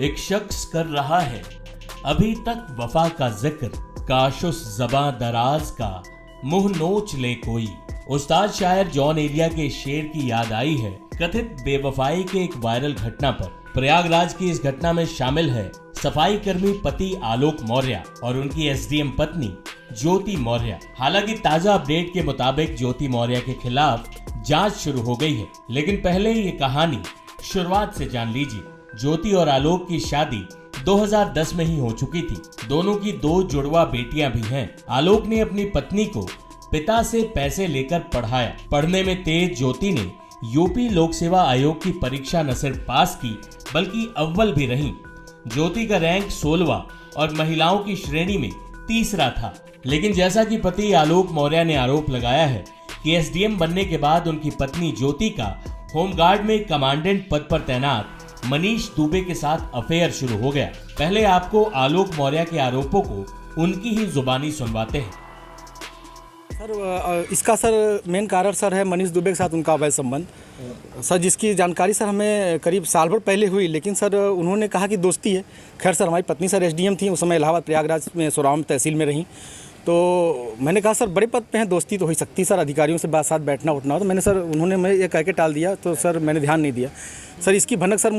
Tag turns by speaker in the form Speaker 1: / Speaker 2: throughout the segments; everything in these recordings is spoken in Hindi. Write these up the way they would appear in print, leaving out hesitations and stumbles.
Speaker 1: एक शख्स कर रहा है अभी तक वफा का जिक्र, काश उस ज़बां दराज का मुंह नोच ले कोई। उस्ताद शायर जॉन एलिया के शेर की याद आई है कथित बेवफाई के एक वायरल घटना पर। प्रयागराज की इस घटना में शामिल है सफाई कर्मी पति आलोक मौर्य और उनकी एसडीएम पत्नी ज्योति मौर्य। हालांकि ताजा अपडेट के मुताबिक ज्योति मौर्य के खिलाफ जांच शुरू हो गई है, लेकिन पहले ये कहानी शुरुआत से जान लीजिए। ज्योति और आलोक की शादी 2010 में ही हो चुकी थी। दोनों की 2 जुड़वा बेटियां भी हैं। आलोक ने अपनी पत्नी को पिता से पैसे लेकर पढ़ाया। पढ़ने में तेज ज्योति ने यूपी लोक सेवा आयोग की परीक्षा न सिर्फ पास की बल्कि अव्वल भी रही। ज्योति का रैंक 16वां और महिलाओं की श्रेणी में 3रा था। लेकिन जैसा कि पति आलोक मौर्य ने आरोप लगाया है कि एसडीएम बनने के बाद उनकी पत्नी ज्योति का होमगार्ड में कमांडेंट पद पर तैनात मनीष दुबे के साथ अफेयर शुरू हो गया। पहले आपको आलोक मौर्य के आरोपों को उनकी ही जुबानी सुनवाते हैं।
Speaker 2: सर, इसका सर मेन कारण सर है मनीष दुबे के साथ उनका अवैध संबंध सर, जिसकी जानकारी सर हमें करीब साल भर पहले हुई, लेकिन सर उन्होंने कहा कि दोस्ती है। खैर सर, हमारी पत्नी सर एसडीएम थी उस समय, इलाहाबाद प्रयागराज में सोराम तहसील में रहीं। तो मैंने कहा सर बड़े पद पे हैं, दोस्ती तो हो सकती सर, अधिकारियों से साथ बैठना उठना हो। तो मैंने सर, उन्होंने मैं ये कह के टाल दिया, तो सर मैंने ध्यान नहीं दिया। सर इसकी भनक सर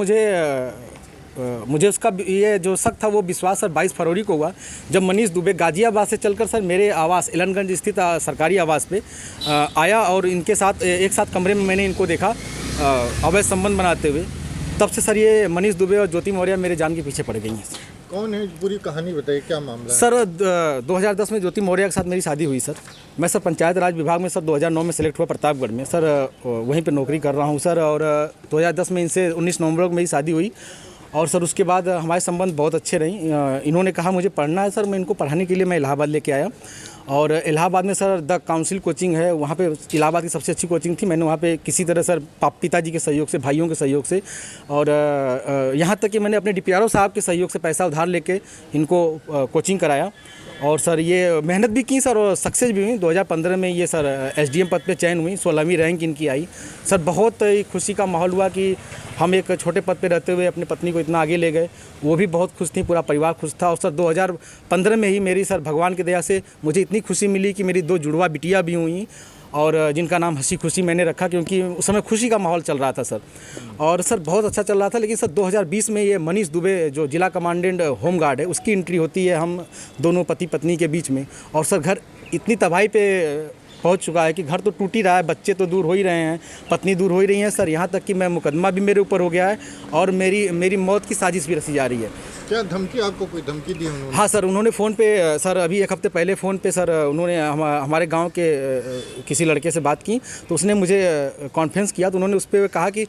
Speaker 2: मुझे उसका ये जो शक था वो विश्वास सर 22 फरवरी को हुआ, जब मनीष दुबे गाजियाबाद से चलकर सर मेरे आवास एलनगंज स्थित सरकारी आवास पे आया और इनके साथ एक साथ कमरे में मैंने इनको देखा अवैध संबंध बनाते हुए। तब से सर ये मनीष दुबे और ज्योति मौर्य मेरे जान के पीछे पड़ गई हैं।
Speaker 3: कौन है, पूरी कहानी बताइए, क्या मामला है?
Speaker 2: सर 2010 में ज्योति मौर्य के साथ मेरी शादी हुई सर। मैं सर पंचायत राज विभाग में सर 2009 में सेलेक्ट हुआ प्रतापगढ़ में सर, वहीं पे नौकरी कर रहा हूँ सर। और 2010 में इनसे 19 नवंबर को मेरी शादी हुई और सर उसके बाद हमारे संबंध बहुत अच्छे रही। इन्होंने कहा मुझे पढ़ना है सर, मैं इनको पढ़ाने के लिए मैं इलाहाबाद लेके आया और इलाहाबाद में सर द काउंसिल कोचिंग है, वहाँ पे इलाहाबाद की सबसे अच्छी कोचिंग थी। मैंने वहाँ पे किसी तरह सर पिताजी के सहयोग से, भाइयों के सहयोग से और यहाँ तक कि मैंने अपने डीपीआरओ साहब के सहयोग से पैसा उधार लेके इनको कोचिंग कराया और सर ये मेहनत भी की सर और सक्सेस भी हुई। 2015 में ये सर एसडीएम पद पे चयन हुई, 16वीं रैंक इनकी आई। सर बहुत ही खुशी का माहौल हुआ कि हम एक छोटे पद पे रहते हुए अपनी पत्नी को इतना आगे ले गए। वो भी बहुत खुश थी, पूरा परिवार खुश था। और सर 2015 में ही मेरी सर भगवान की दया से मुझे इतनी खुशी मिली कि मेरी 2 जुड़वा बिटिया भी हुई और जिनका नाम हंसी खुशी मैंने रखा, क्योंकि उस समय खुशी का माहौल चल रहा था सर। और सर बहुत अच्छा चल रहा था। लेकिन सर 2020 में ये मनीष दुबे जो जिला कमांडेंट होमगार्ड है उसकी एंट्री होती है हम दोनों पति पत्नी के बीच में। और सर घर इतनी तबाही पे पहुंच चुका है कि घर तो टूट ही रहा है, बच्चे तो दूर हो ही रहे हैं, पत्नी दूर हो ही रही है सर। यहाँ तक कि मैं मुकदमा भी मेरे ऊपर हो गया है और मेरी मौत की साजिश भी रची जा रही है।
Speaker 3: क्या धमकी, आपको कोई धमकी दी उन्होंने?
Speaker 2: हाँ सर, उन्होंने फ़ोन पे सर अभी 1 हफ्ते पहले फ़ोन पे सर उन्होंने हमारे गांव के किसी लड़के से बात की, तो उसने मुझे कॉन्फ्रेंस किया। तो उन्होंने उस पर कहा कि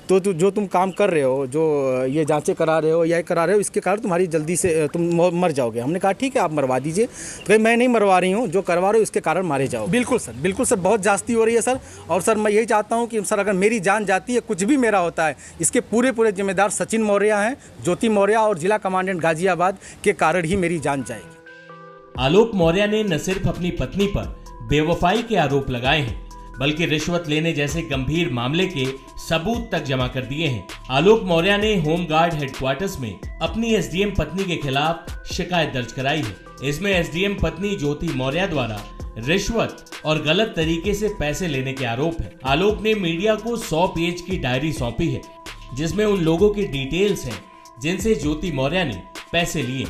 Speaker 2: तो जो तुम काम कर रहे हो, जो ये जांचें करा रहे हो या करा रहे हो, इसके कारण तुम्हारी जल्दी से तुम मर जाओगे। हमने कहा ठीक है आप मरवा दीजिए। तो कहीं मैं नहीं मरवा रही हूँ, जो करवा रहे हो इसके कारण मारे जाओ। बिल्कुल सर बहुत जास्ती हो रही है सर। और सर मैं यही चाहता हूँ कि सर अगर मेरी जान जाती है, कुछ भी मेरा होता है, इसके पूरे जिम्मेदार सचिन मौर्य हैं, ज्योति मौर्य और जिला कमांडेंट गाजियाबाद के कारण ही मेरी जान जाएगी।
Speaker 1: आलोक मौर्य ने न सिर्फ अपनी पत्नी पर बेवफाई के आरोप लगाए हैं बल्कि रिश्वत लेने जैसे गंभीर मामले के सबूत तक जमा कर दिए हैं। आलोक मौर्य ने होमगार्ड हेडक्वार्टर्स में अपनी एसडीएम पत्नी के खिलाफ शिकायत दर्ज कराई है। इसमें एसडीएम पत्नी ज्योति मौर्य द्वारा रिश्वत और गलत तरीके से पैसे लेने के आरोप है। आलोक ने मीडिया को 100 पेज की डायरी सौंपी है जिसमें उन लोगों की डिटेल्स हैं जिनसे ज्योति मौर्य ने पैसे लिए।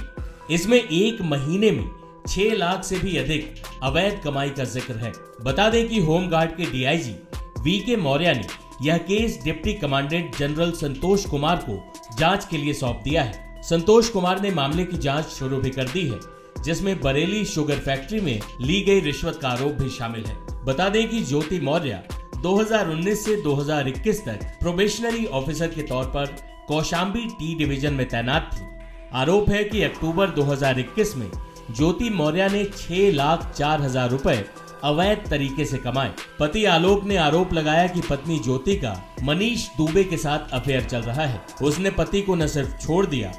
Speaker 1: इसमें 1 महीने में 6 लाख से भी अधिक अवैध कमाई का जिक्र है। बता दें कि होमगार्ड के डीआईजी वीके मौर्य ने यह case deputy commandant general Santosh Kumar को जांच के लिए सौंप दिया है। संतोष कुमार ने मामले की जांच शुरू भी कर दी है, जिसमें बरेली शुगर फैक्ट्री में ली गई रिश्वत का आरोप भी शामिल है। बता दें कि ज्योति मौर्य 2019 से 2021 तक प्रोबेशनरी ऑफिसर के तौर पर कौशाम्बी टी डिवीजन में तैनात थी। आरोप है कि अक्टूबर 2021 में ज्योति मौर्य ने 6,04,000 रुपए अवैध तरीके से कमाए। पति आलोक ने आरोप लगाया कि पत्नी ज्योति का मनीष दुबे के साथ अफेयर चल रहा है। उसने पति को न सिर्फ छोड़ दिया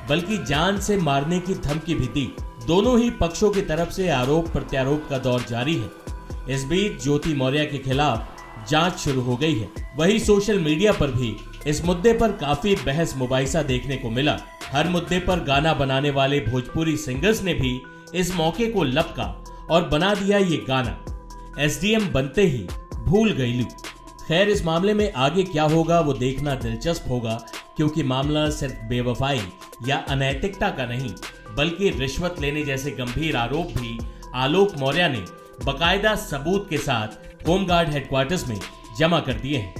Speaker 1: बल्कि जान से मारने की धमकी भी दी। दोनों ही पक्षों की तरफ से आरोप प्रत्यारोप का दौर जारी है। इस बीच ज्योति मौर्य के खिलाफ जांच शुरू हो गई है। वहीं सोशल मीडिया पर भी इस मुद्दे पर काफी बहस मुबाहिसा देखने को मिला। हर मुद्दे पर गाना बनाने वाले भोजपुरी सिंगर्स ने भी इस मौके को लपका और बना दिया ये गाना, एसडीएम बनते ही भूल गईलू। खैर, इस मामले में आगे क्या होगा वो देखना दिलचस्प होगा, क्योंकि मामला सिर्फ बेवफाई या अनैतिकता का नहीं बल्कि रिश्वत लेने जैसे गंभीर आरोप भी आलोक मौर्य ने बकायदा सबूत के साथ होमगार्ड हेडक्वार्टर्स में जमा कर दिए हैं।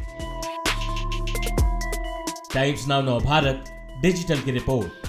Speaker 1: टाइम्स नाउ नव भारत डिजिटल की रिपोर्ट।